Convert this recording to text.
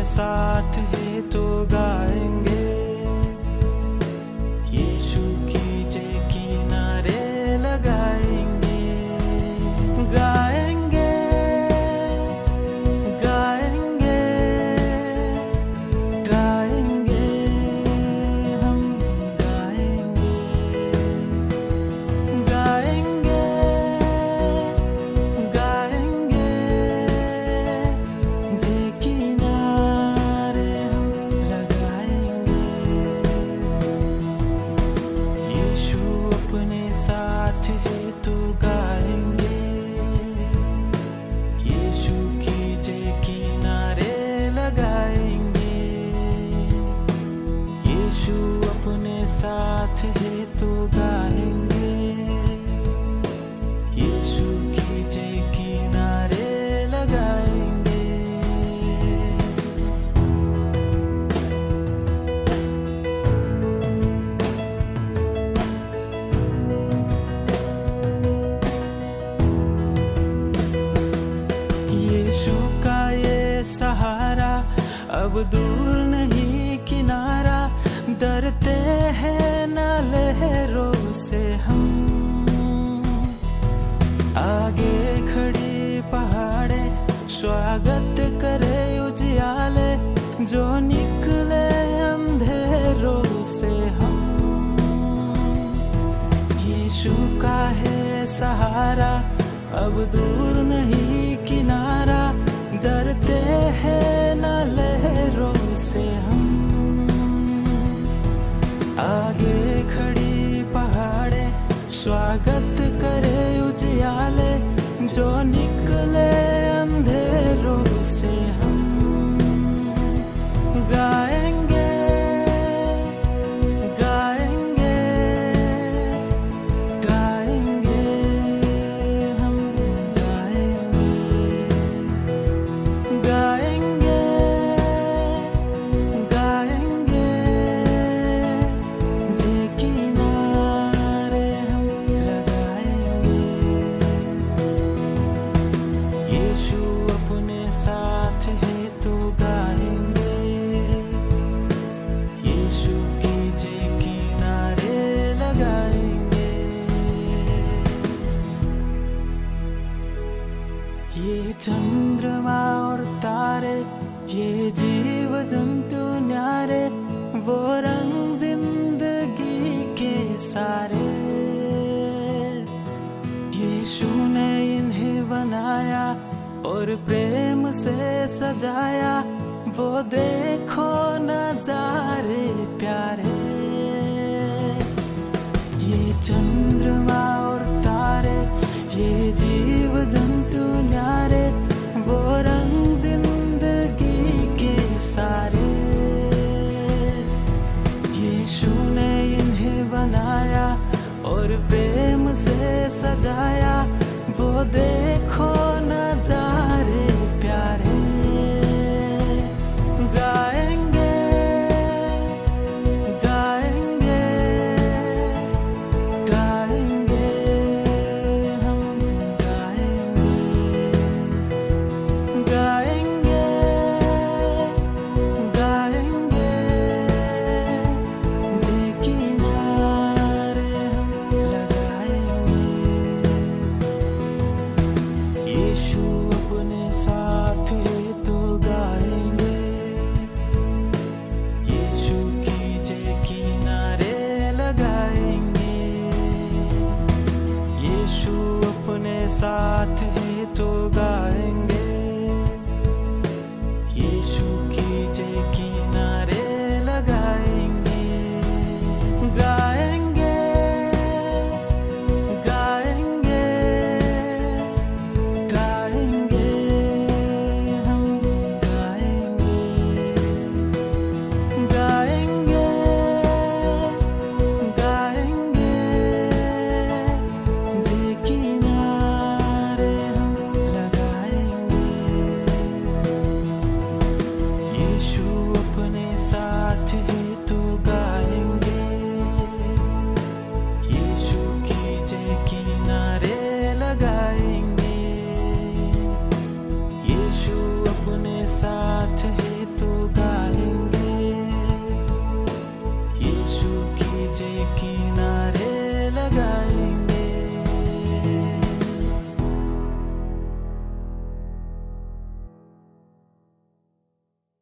साथ है तो गाएंगे, यीशु की जय किनारे लगाएंगे। गाएंगे गाएंगे गाएंगे, हम गाएंगे गाएंगे गाएंगे, जय किनारे हम लगाएंगे। यीशु अपने साथ है तो गाएंगे, यीशु की जय किनारे लगाएंगे। यीशु अपने साथ है तो गाएंगे, यीशु की जय किनारे लगाएंगे। यीशु का ये सहारा अब दूर नहीं किनारा, डरते हैं न लहरों से हम। आगे खड़ी पहाड़े स्वागत करे उजियाले, जो निकले अंधेरों से हम। यीशु का है सहारा अब दूर नहीं किनारा, डरते हैं न लहरों से हम। आगे खड़ी पहाड़े स्वागत करे उजियाले, जो निकले अंधेरों से हम। गाएंगे गाएंगे गाएंगे, हम गाएंगे गाएंगे गाएंगे, जय किनारे हम लगाएंगे। यीशु अपने साथ है तो गाएंगे, यीशु की जय किनारे लगाएंगे। ये चंद्रमा और तारे, ये जीव जंतु न्यारे, वो रंग जिंदगी के सारे। यीशु ने इन्हें बनाया और प्रेम से सजाया, वो देखो नजारे प्यारे। ये चंद्रमा और तारे, ये जीव जंतु न्यारे, वो रंग जिंदगी के सारे। यीशु ने इन्हें बनाया और प्रेम से सजाया, वो देखो नजारे प्यारे। गाएंगे गाएंगे गाएंगे, हम गाएंगे गाएंगे गाएंगे, जय किनारे हम लगाएंगे। यीशु अपने साथ है तो गाएंगे, यीशु की जय किनारे लगाएंगे। यीशु अपने साथ